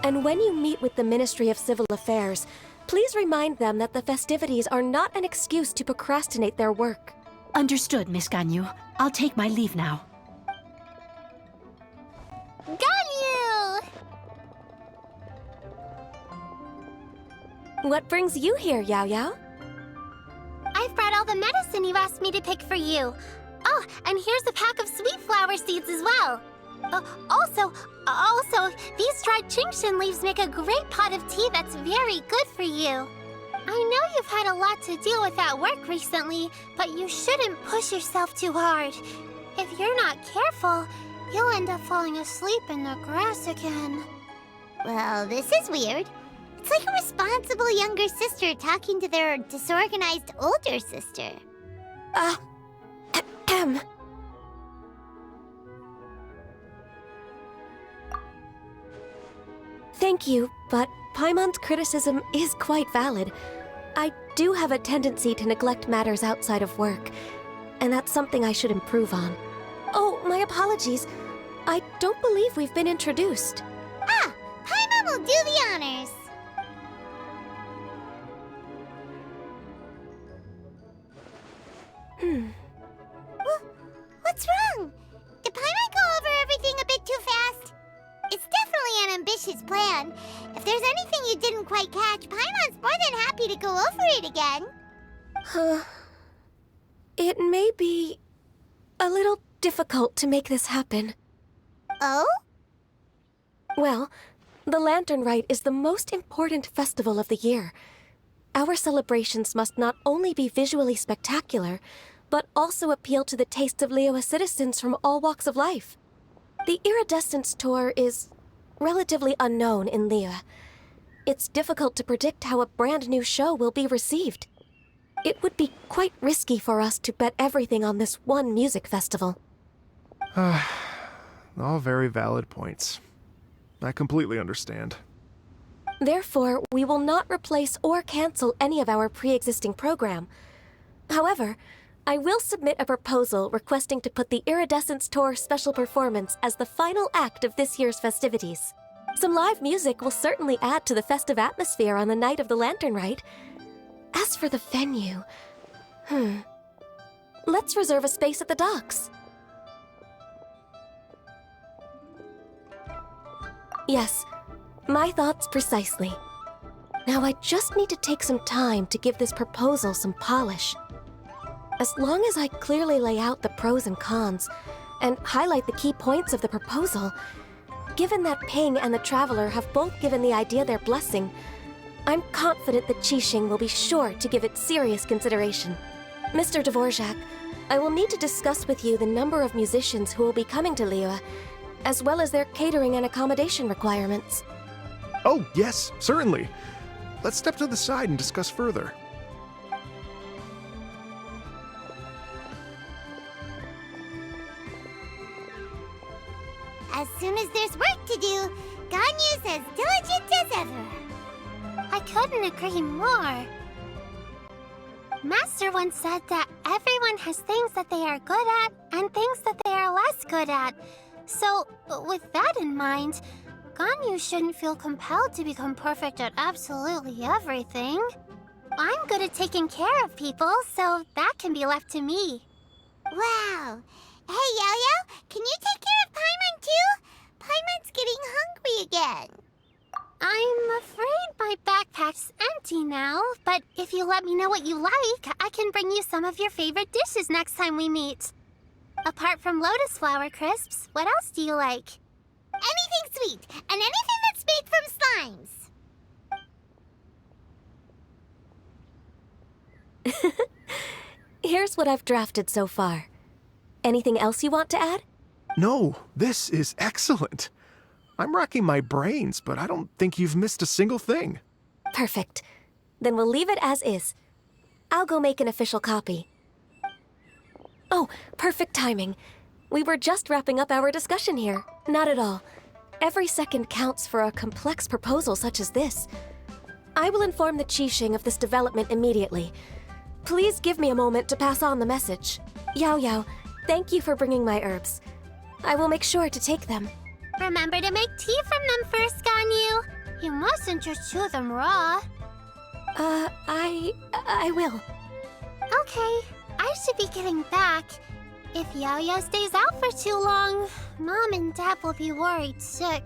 And when you meet with the Ministry of Civil Affairs, please remind them that the festivities are not an excuse to procrastinate their work. Understood, Miss Ganyu. I'll take my leave now. Ganyu! What brings you here, Yao Yao? I've brought all the medicine you asked me to pick for you. Oh, and here's a pack of sweet flower seeds as well. Also, these dried chingshin leaves make a great pot of tea that's very good for you. I know you've had a lot to deal with at work recently, but you shouldn't push yourself too hard. If you're not careful, you'll end up falling asleep in the grass again. Well, this is weird. It's like a responsible younger sister talking to their disorganized older sister. Thank you, but Paimon's criticism is quite valid. I do have a tendency to neglect matters outside of work, and that's something I should improve on. Oh, my apologies. I don't believe we've been introduced. Ah, Paimon will do the honors. What's wrong? Did Paimon go over everything a bit too fast? It's definitely an ambitious plan. If there's anything you didn't quite catch, Paimon's more than happy to go over it again. It may be a little difficult to make this happen. Oh? Well, the Lantern Rite is the most important festival of the year. Our celebrations must not only be visually spectacular, but also appeal to the tastes of Liyue citizens from all walks of life. The Iridescence Tour is relatively unknown in Liyue. It's difficult to predict how a brand new show will be received. It would be quite risky for us to bet everything on this one music festival. All very valid points. I completely understand. Therefore, we will not replace or cancel any of our pre-existing program. However, I will submit a proposal requesting to put the Iridescence Tour special performance as the final act of this year's festivities. Some live music will certainly add to the festive atmosphere on the night of the Lantern Rite. As for the venue, let's reserve a space at the docks. Yes, my thoughts precisely. Now I just need to take some time to give this proposal some polish. As long as I clearly lay out the pros and cons, and highlight the key points of the proposal, given that Ping and the Traveler have both given the idea their blessing, I'm confident that Qixing will be sure to give it serious consideration. Mr. Dvorak, I will need to discuss with you the number of musicians who will be coming to Liyue, as well as their catering and accommodation requirements. Oh, yes, certainly. Let's step to the side and discuss further. As soon as there's work to do, Ganyu's as diligent as ever. I couldn't agree more. Master once said that everyone has things that they are good at and things that they are less good at. So, with that in mind, Ganyu shouldn't feel compelled to become perfect at absolutely everything. I'm good at taking care of people, so that can be left to me. Wow. Hey, Yo-Yo, can you take care of Paimon too? Paimon's getting hungry again. I'm afraid my backpack's empty now, but if you let me know what you like, I can bring you some of your favorite dishes next time we meet. Apart from lotus flower crisps, what else do you like? Anything sweet, and anything that's made from slimes. Here's what I've drafted so far. Anything else you want to add? No, this is excellent. I'm racking my brains, but I don't think you've missed a single thing. Perfect. Then we'll leave it as is. I'll go make an official copy. Oh, perfect timing. We were just wrapping up our discussion here. Not at all. Every second counts for a complex proposal such as this. I will inform the Qixing of this development immediately. Please give me a moment to pass on the message. Yao Yao, thank you for bringing my herbs. I will make sure to take them. Remember to make tea from them first, Ganyu. You mustn't just chew them raw. I will. Okay, I should be getting back. If Yao-Yao stays out for too long, Mom and Dad will be worried sick.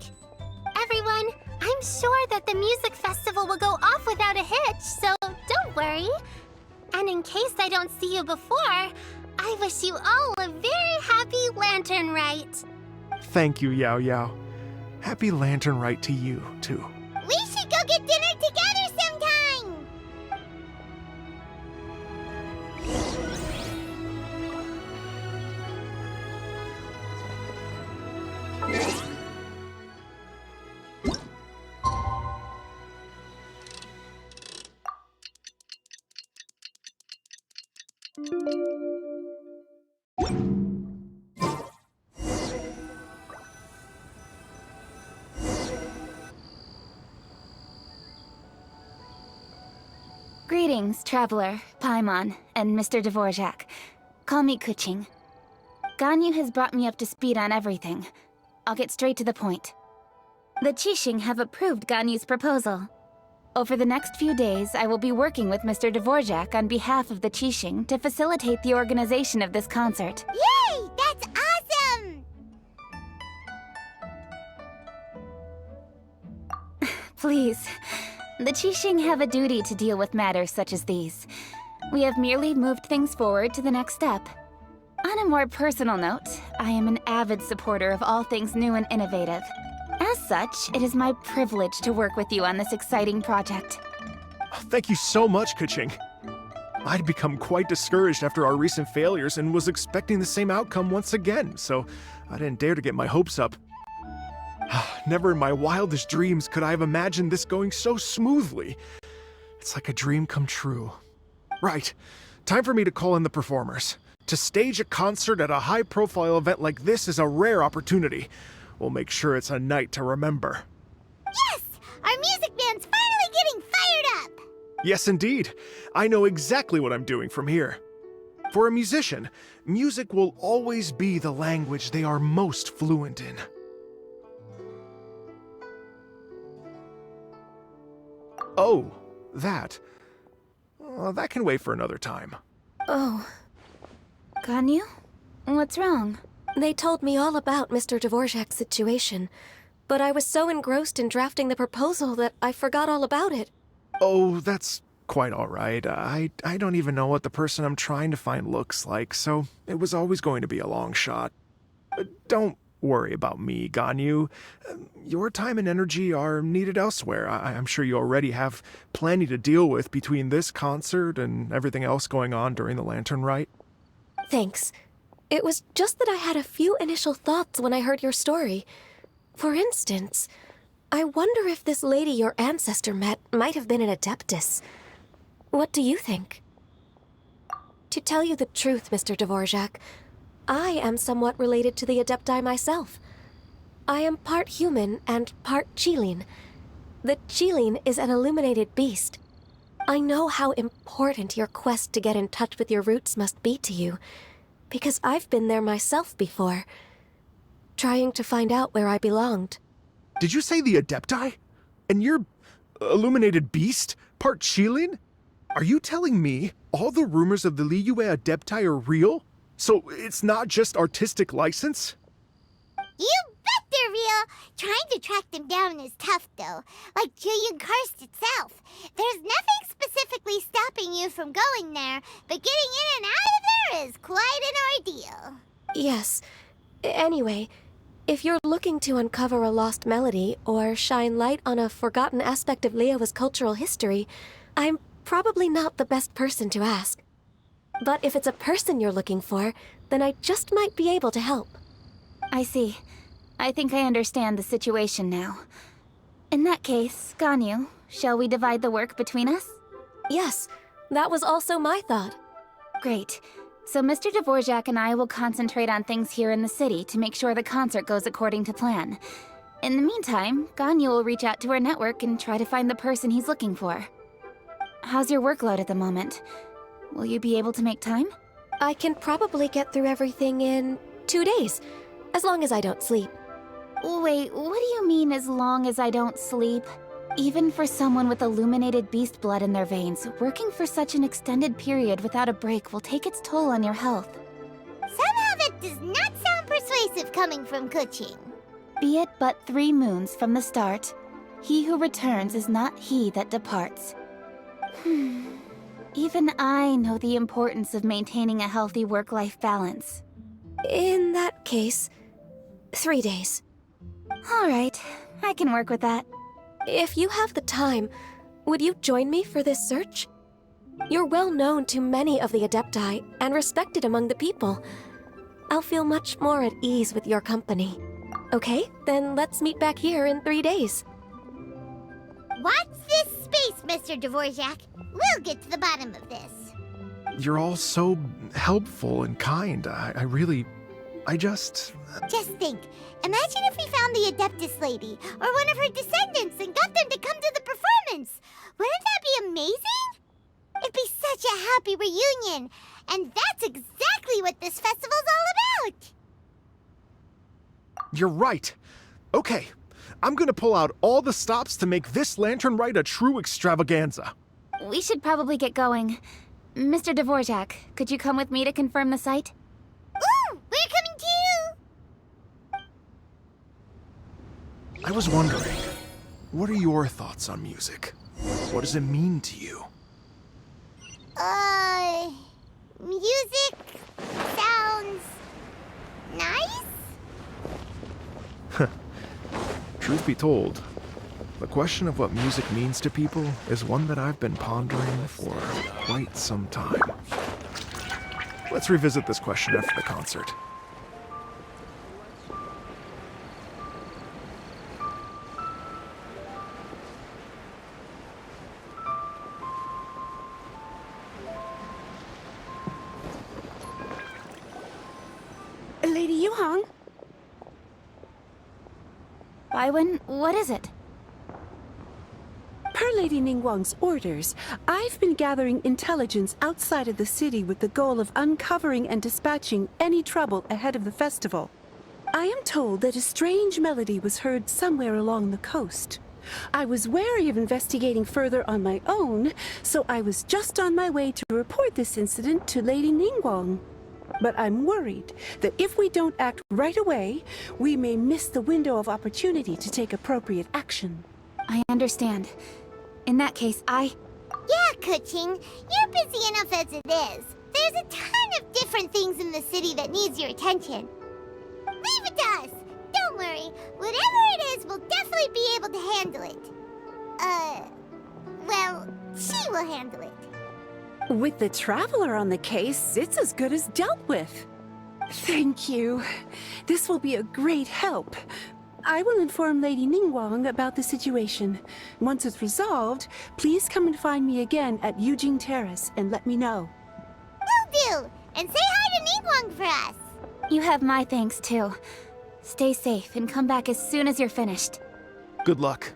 Everyone, I'm sure that the music festival will go off without a hitch, so don't worry. And in case I don't see you before, I wish you all a very happy Lantern Rite. Thank you, Yao Yao. Happy Lantern Rite to you, too. We should go get dinner together sometime! Greetings, Traveler, Paimon, and Mr. Dvorak. Call me Kuching. Ganyu has brought me up to speed on everything. I'll get straight to the point. The Qixing have approved Ganyu's proposal. Over the next few days, I will be working with Mr. Dvorak on behalf of the Qixing to facilitate the organization of this concert. Yay! That's awesome! Please. The Qixing have a duty to deal with matters such as these. We have merely moved things forward to the next step. On a more personal note, I am an avid supporter of all things new and innovative. As such, it is my privilege to work with you on this exciting project. Thank you so much, Kuching. I'd become quite discouraged after our recent failures and was expecting the same outcome once again, so I didn't dare to get my hopes up. Never in my wildest dreams could I have imagined this going so smoothly. It's like a dream come true. Right, time for me to call in the performers. To stage a concert at a high-profile event like this is a rare opportunity. We'll make sure it's a night to remember. Yes! Our music band's finally getting fired up! Yes, indeed. I know exactly what I'm doing from here. For a musician, music will always be the language they are most fluent in. Oh, that. That can wait for another time. Oh, Ganyu? What's wrong? they told me all about Mr. Dvorak's situation, but I was so engrossed in drafting the proposal that I forgot all about it. Oh, that's quite all right. I don't even know what the person I'm trying to find looks like, so it was always going to be a long shot. Don't worry about me, Ganyu. Your time and energy are needed elsewhere. I'm sure you already have plenty to deal with between this concert and everything else going on during the Lantern Rite. Thanks. It was just that I had a few initial thoughts when I heard your story. For instance, I wonder if this lady your ancestor met might have been an Adeptus. What do you think? To tell you the truth, Mr. Dvorak, I am somewhat related to the Adepti myself. I am part human and part Qilin. The Qilin is an illuminated beast. I know how important your quest to get in touch with your roots must be to you, because I've been there myself before, trying to find out where I belonged. Did you say the Adepti? And you're illuminated beast? Part Qilin? Are you telling me all the rumors of the Liyue Adepti are real? So it's not just artistic license? You bet they're real! Trying to track them down is tough, though. Like Julian Karst itself. There's nothing specifically stopping you from going there, but getting in and out of there is quite an ordeal. Yes. Anyway, if you're looking to uncover a lost melody or shine light on a forgotten aspect of Liyue's cultural history, I'm probably not the best person to ask. But if it's a person you're looking for, then I just might be able to help. I see. I think I understand the situation now. In that case, Ganyu, shall we divide the work between us? Yes, that was also my thought. Great. So Mr. Dvorak and I will concentrate on things here in the city to make sure the concert goes according to plan. In the meantime, Ganyu will reach out to our network and try to find the person he's looking for. How's your workload at the moment? Will you be able to make time? I can probably get through everything in 2 days, as long as I don't sleep. Wait, what do you mean as long as I don't sleep? Even for someone with illuminated beast blood in their veins, working for such an extended period without a break will take its toll on your health. Somehow that does not sound persuasive coming from Kuching. Be it but 3 moons from the start, he who returns is not he that departs. Even I know the importance of maintaining a healthy work-life balance. In that case, 3 days. All right, I can work with that. If you have the time, would you join me for this search? You're well known to many of the Adepti and respected among the people. I'll feel much more at ease with your company. Okay, then let's meet back here in 3 days. Watch this space, Mr. Dvorak. We'll get to the bottom of this. You're all so helpful and kind. I just... Just think, imagine if we found the Adeptus lady, or one of her descendants, and got them to come to the performance. Wouldn't that be amazing? It'd be such a happy reunion, and that's exactly what this festival's all about. You're right. Okay, I'm gonna pull out all the stops to make this lantern ride a true extravaganza. We should probably get going. Mr. Dvorak, could you come with me to confirm the site? Ooh, we're coming too! I was wondering, what are your thoughts on music? What does it mean to you? Music sounds nice? Truth be told, the question of what music means to people is one that I've been pondering for quite some time. Let's revisit this question after the concert. Lady Yuhong? Baiwen, what is it? Per Lady Ningguang's orders, I've been gathering intelligence outside of the city with the goal of uncovering and dispatching any trouble ahead of the festival. I am told that a strange melody was heard somewhere along the coast. I was wary of investigating further on my own, so I was just on my way to report this incident to Lady Ningguang. But I'm worried that if we don't act right away, we may miss the window of opportunity to take appropriate action. I understand. In that case, Yeah, Kuching, you're busy enough as it is. There's a ton of different things in the city that needs your attention. Leave it to us. Don't worry. Whatever it is, we'll definitely be able to handle it. Well, she will handle it. With the Traveler on the case, it's as good as dealt with. Thank you. This will be a great help. I will inform Lady Ningguang about the situation. Once it's resolved, please come and find me again at Yujing Terrace and let me know. Will do. And say hi to Ningguang for us. you have my thanks too. Stay safe and come back as soon as you're finished. Good luck.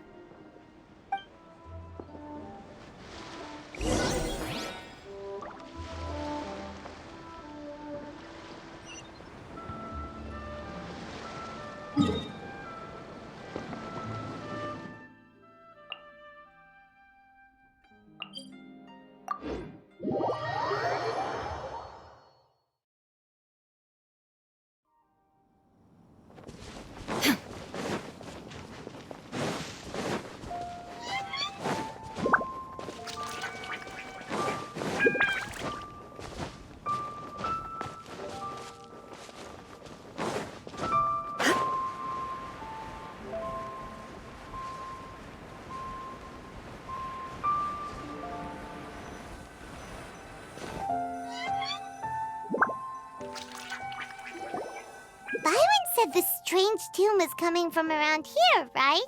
Said the strange tune was coming from around here, right?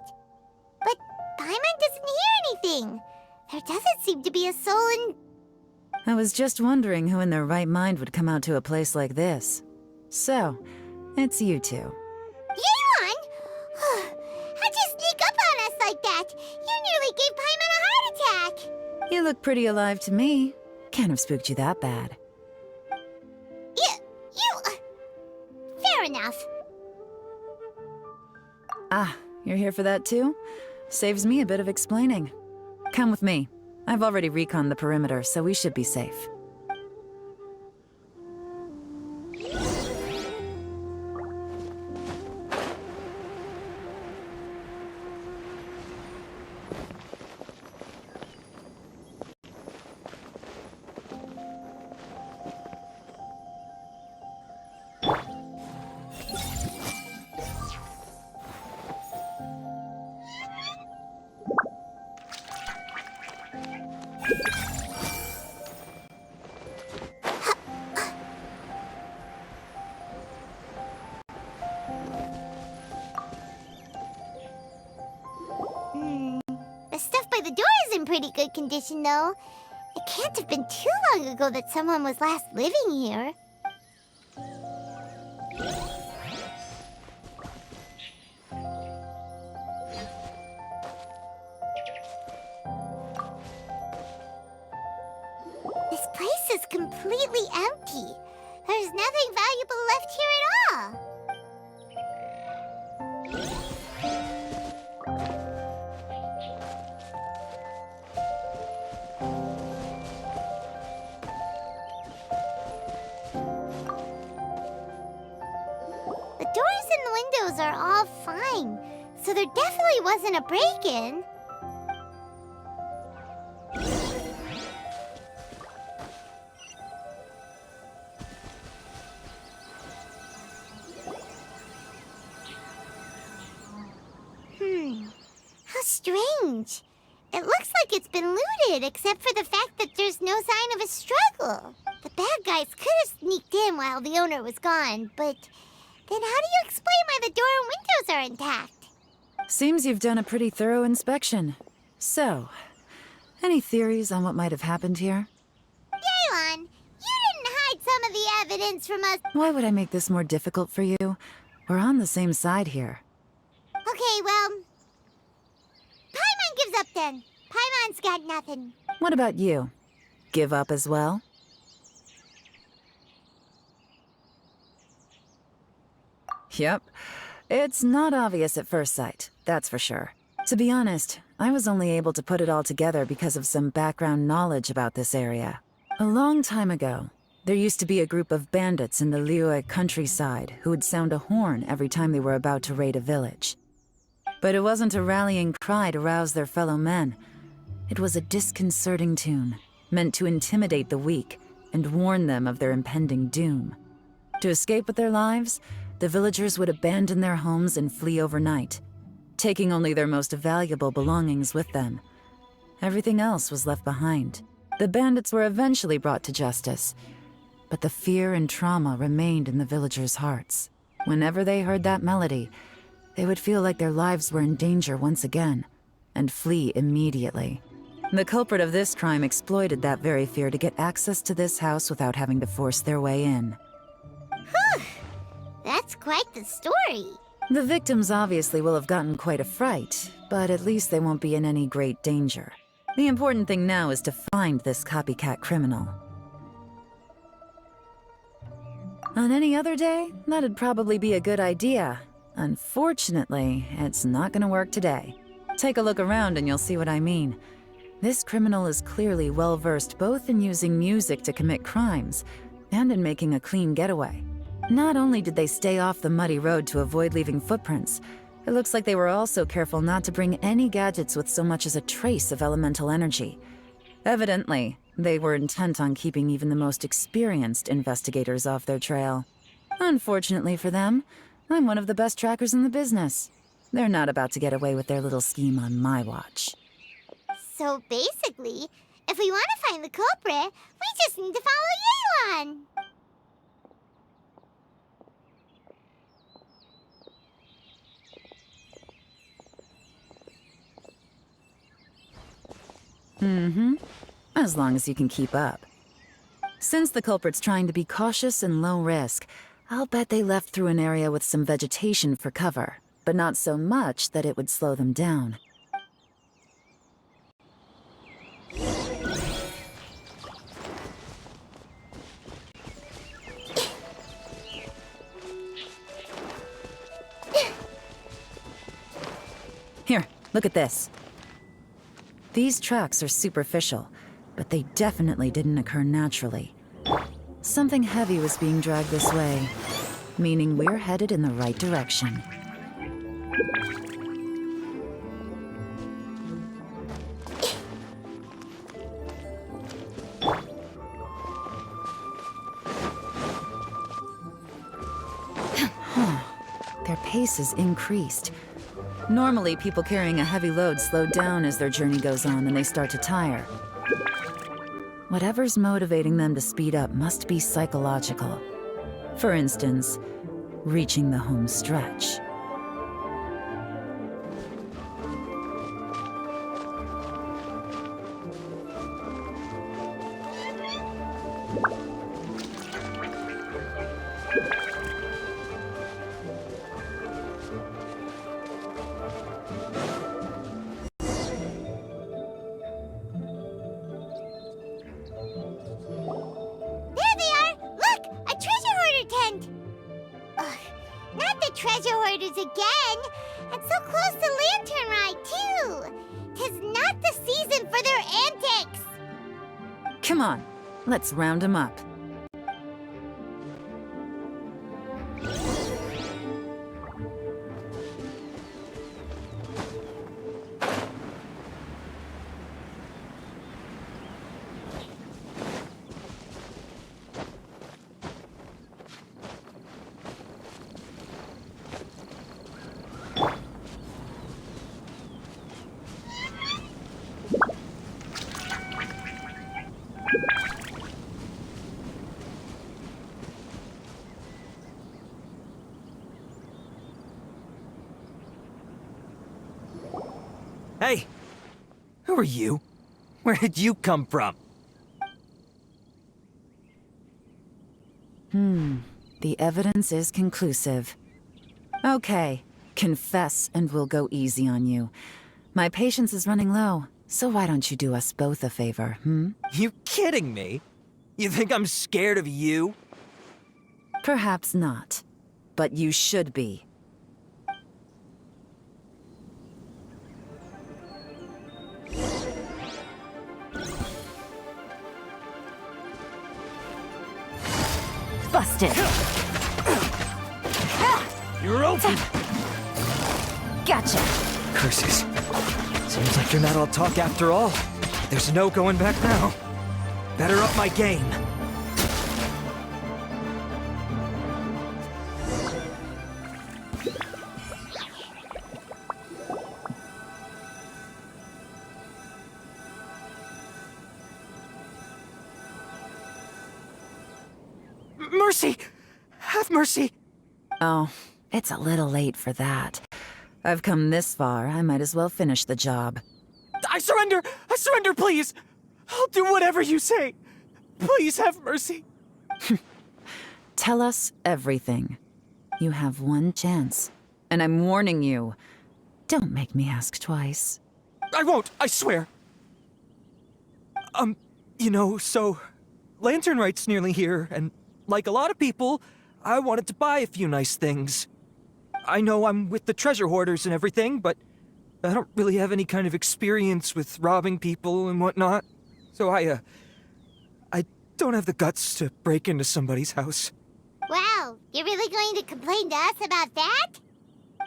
But Paimon doesn't hear anything. There doesn't seem to be a soul in... I was just wondering who in their right mind would come out to a place like this. So, it's you two. Yeon! How'd you sneak up on us like that? You nearly gave Paimon a heart attack! You look pretty alive to me. Can't have spooked you that bad. Fair enough. Ah, you're here for that too? Saves me a bit of explaining. Come with me. I've already reconned the perimeter, so we should be safe. The stuff by the door is in pretty good condition, though. It can't have been too long ago that someone was last living here. This place is completely empty. There's nothing valuable left here at all. The doors and the windows are all fine, so there definitely wasn't a break-in. How strange. It looks like it's been looted, except for the fact that there's no sign of a struggle. The bad guys could have sneaked in while the owner was gone, but then how do you explain why the door and windows are intact? Seems you've done a pretty thorough inspection. So, any theories on what might have happened here? Daylon, you didn't hide some of the evidence from us. Why would I make this more difficult for you? We're on the same side here. Okay, well, Paimon gives up then. Paimon's got nothing. What about you? Give up as well? Yep. It's not obvious at first sight, that's for sure. To be honest, I was only able to put it all together because of some background knowledge about this area. A long time ago, there used to be a group of bandits in the Liyue countryside who would sound a horn every time they were about to raid a village. But it wasn't a rallying cry to rouse their fellow men. It was a disconcerting tune, meant to intimidate the weak and warn them of their impending doom. To escape with their lives, the villagers would abandon their homes and flee overnight, taking only their most valuable belongings with them. Everything else was left behind. The bandits were eventually brought to justice, but the fear and trauma remained in the villagers' hearts. Whenever they heard that melody, they would feel like their lives were in danger once again, and flee immediately. The culprit of this crime exploited that very fear to get access to this house without having to force their way in. That's quite the story. The victims obviously will have gotten quite a fright, but at least they won't be in any great danger. The important thing now is to find this copycat criminal. On any other day, that'd probably be a good idea. Unfortunately, it's not gonna work today. Take a look around and you'll see what I mean. This criminal is clearly well-versed both in using music to commit crimes and in making a clean getaway. Not only did they stay off the muddy road to avoid leaving footprints, it looks like they were also careful not to bring any gadgets with so much as a trace of elemental energy. Evidently, they were intent on keeping even the most experienced investigators off their trail. Unfortunately for them, I'm one of the best trackers in the business. They're not about to get away with their little scheme on my watch. So basically, if we want to find the culprit, we just need to follow Yelan. As long as you can keep up. Since the culprit's trying to be cautious and low risk, I'll bet they left through an area with some vegetation for cover, but not so much that it would slow them down. Here, Look at this. These tracks are superficial, but they definitely didn't occur naturally. Something heavy was being dragged this way, meaning we're headed in the right direction. Their pace is increased. Normally, people carrying a heavy load slow down as their journey goes on and they start to tire. Whatever's motivating them to speed up must be psychological. For instance, reaching the home stretch. There they are! Look! A treasure hoarder tent! Ugh, not the treasure hoarders again! And so close to Lantern Ride, too! 'Tis not the season for their antics! Come on, let's round them up. Hey! Who are you? Where did you come from? The evidence is conclusive. Okay, confess and we'll go easy on you. My patience is running low, so why don't you do us both a favor, You kidding me? You think I'm scared of you? Perhaps not, but you should be. Busted. You're open! Gotcha. Curses. Seems like you're not all talk after all. There's no going back now. Better up my game. Mercy! Have mercy! Oh, it's a little late for that. I've come this far, I might as well finish the job. I surrender! I surrender, please! I'll do whatever you say. Please have mercy. Tell us everything. You have one chance, and I'm warning you. Don't make me ask twice. I won't, I swear. So Lantern Right's nearly here, and like a lot of people, I wanted to buy a few nice things. I know I'm with the treasure hoarders and everything, but I don't really have any kind of experience with robbing people and whatnot. So I don't have the guts to break into somebody's house. Wow, you're really going to complain to us about that?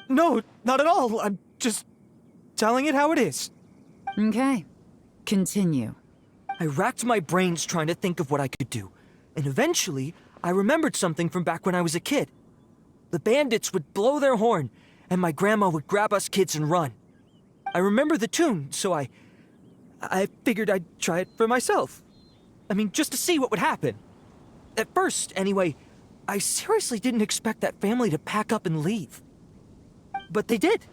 No, not at all. I'm just telling it how it is. Okay, continue. I racked my brains trying to think of what I could do, and eventually, I remembered something from back when I was a kid. The bandits would blow their horn, and my grandma would grab us kids and run. I remember the tune, so I figured I'd try it for myself. I mean, just to see what would happen. At first, anyway, I seriously didn't expect that family to pack up and leave. But they did,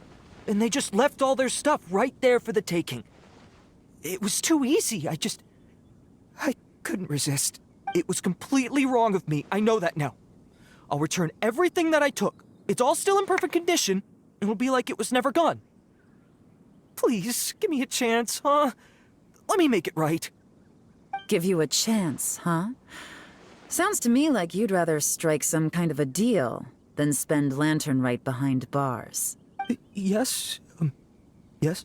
and they just left all their stuff right there for the taking. It was too easy, I couldn't resist. It was completely wrong of me, I know that now. I'll return everything that I took. It's all still in perfect condition, and it'll be like it was never gone. Please, give me a chance, huh? Let me make it right. Give you a chance, huh? Sounds to me like you'd rather strike some kind of a deal than spend Lantern Right behind bars. Yes, Yes?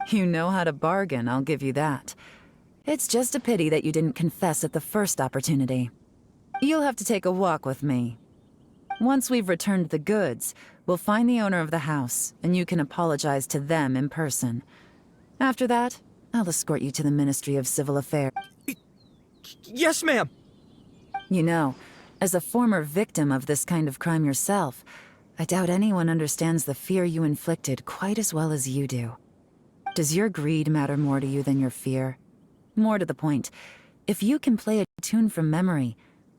You know how to bargain, I'll give you that. It's just a pity that you didn't confess at the first opportunity. You'll have to take a walk with me. Once we've returned the goods, we'll find the owner of the house, and you can apologize to them in person. After that, I'll escort you to the Ministry of Civil Affairs. Yes, ma'am! You know, as a former victim of this kind of crime yourself, I doubt anyone understands the fear you inflicted quite as well as you do. Does your greed matter more to you than your fear? More to the point, if you can play a tune from memory,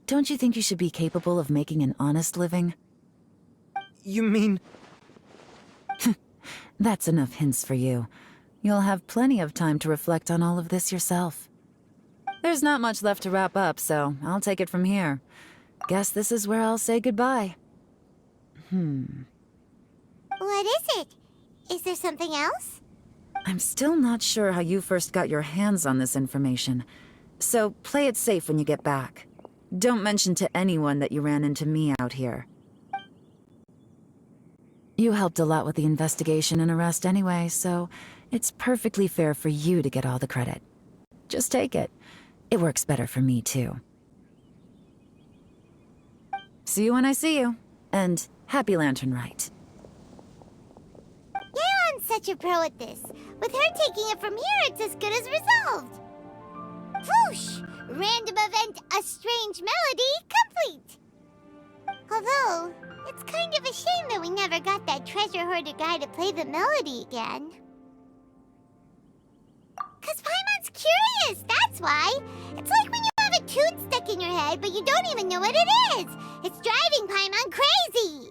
don't you think you should be capable of making an honest living? You mean... That's enough hints for you. You'll have plenty of time to reflect on all of this yourself. There's not much left to wrap up, so I'll take it from here. Guess this is where I'll say goodbye. What is it? Is there something else? I'm still not sure how you first got your hands on this information, so play it safe when you get back. Don't mention to anyone that you ran into me out here. You helped a lot with the investigation and arrest anyway, so it's perfectly fair for you to get all the credit. Just take it. It works better for me, too. See you when I see you, and happy Lantern Rite. Yeon's such a pro at this. With her taking it from here, it's as good as resolved. Whoosh! Random event, a strange melody, complete! Although, it's kind of a shame that we never got that treasure hoarder guy to play the melody again. 'Cause Paimon's curious, that's why! It's like when you have a tune stuck in your head, but you don't even know what it is! It's driving Paimon crazy!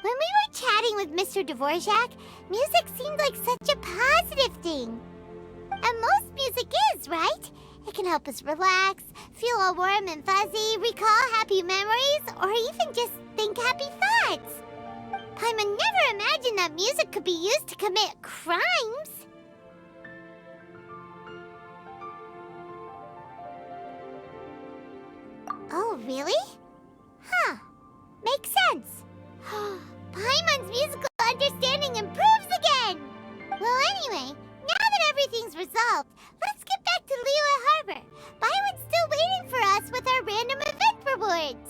When we were chatting with Mr. Dvorak, music seemed like such a positive thing. And most music is, right? It can help us relax, feel all warm and fuzzy, recall happy memories, or even just think happy thoughts. Paimon never imagined that music could be used to commit crimes. Oh, really? Huh. Makes sense. Paimon's musical understanding improves again! Well, anyway, now that everything's resolved, let's get back to Liyue Harbor. Paimon's still waiting for us with our random event rewards.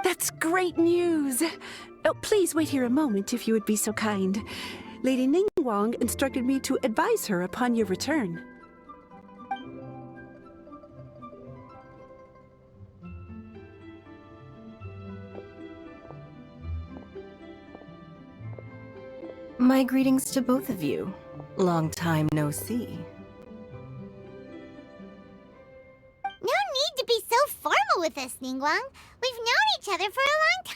That's great news! Oh, please wait here a moment if you would be so kind. Lady Ningguang instructed me to advise her upon your return. My greetings to both of you. Long time no see. No need to be so formal with us, Ningguang. We've known each other for a long time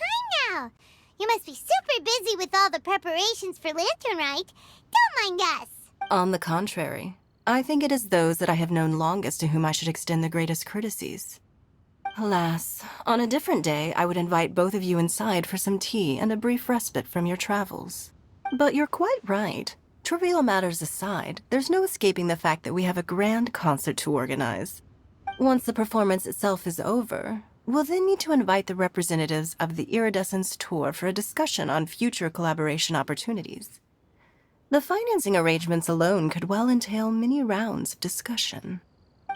now. You must be super busy with all the preparations for Lantern Rite. Don't mind us. On the contrary, I think it is those that I have known longest to whom I should extend the greatest courtesies. Alas, on a different day, I would invite both of you inside for some tea and a brief respite from your travels. But you're quite right. Trivial matters aside, there's no escaping the fact that we have a grand concert to organize. Once the performance itself is over, we'll then need to invite the representatives of the Iridescence Tour for a discussion on future collaboration opportunities. The financing arrangements alone could well entail many rounds of discussion.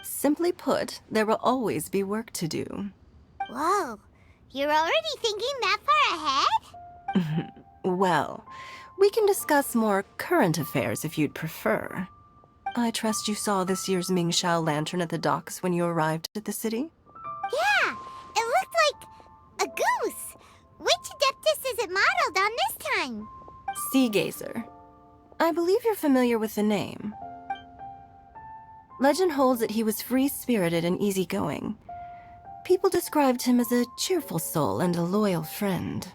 Simply put, there will always be work to do. Whoa, you're already thinking that far ahead? Well, we can discuss more current affairs if you'd prefer. I trust you saw this year's Mingxiao lantern at the docks when you arrived at the city? Yeah, it looked like a goose. Which Adeptus is it modeled on this time? Sea Gazer. I believe you're familiar with the name. Legend holds that he was free-spirited and easygoing. People described him as a cheerful soul and a loyal friend.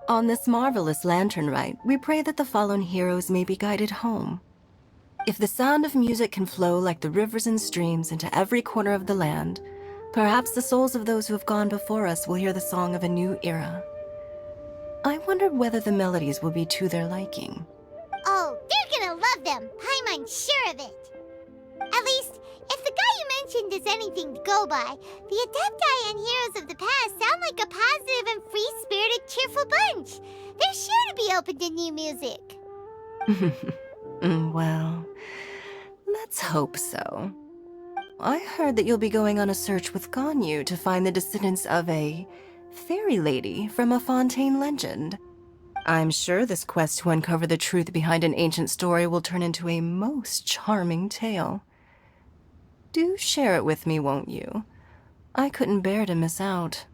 On this marvelous lantern rite, we pray that the fallen heroes may be guided home. If the sound of music can flow like the rivers and streams into every corner of the land, perhaps the souls of those who have gone before us will hear the song of a new era. I wonder whether the melodies will be to their liking. Oh, they're gonna love them. Paimon's sure of it. At least, if the guy you mentioned is anything to go by, the Adepti and heroes of the past sound like a positive and free-spirited, cheerful bunch. They're sure to be open to new music. Well, let's hope so. I heard that you'll be going on a search with Ganyu to find the descendants of a fairy lady from a Fontaine legend. I'm sure this quest to uncover the truth behind an ancient story will turn into a most charming tale. Do share it with me, won't you? I couldn't bear to miss out.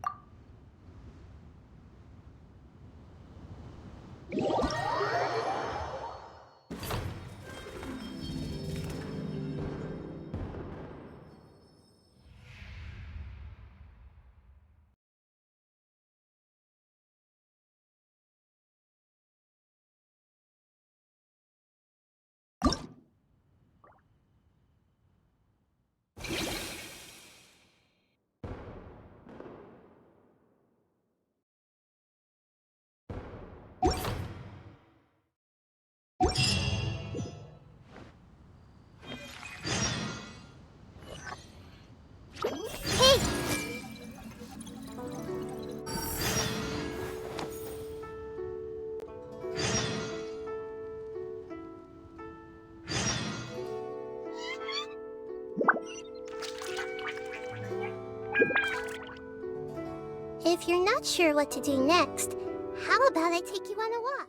If you're not sure what to do next, how about I take you on a walk?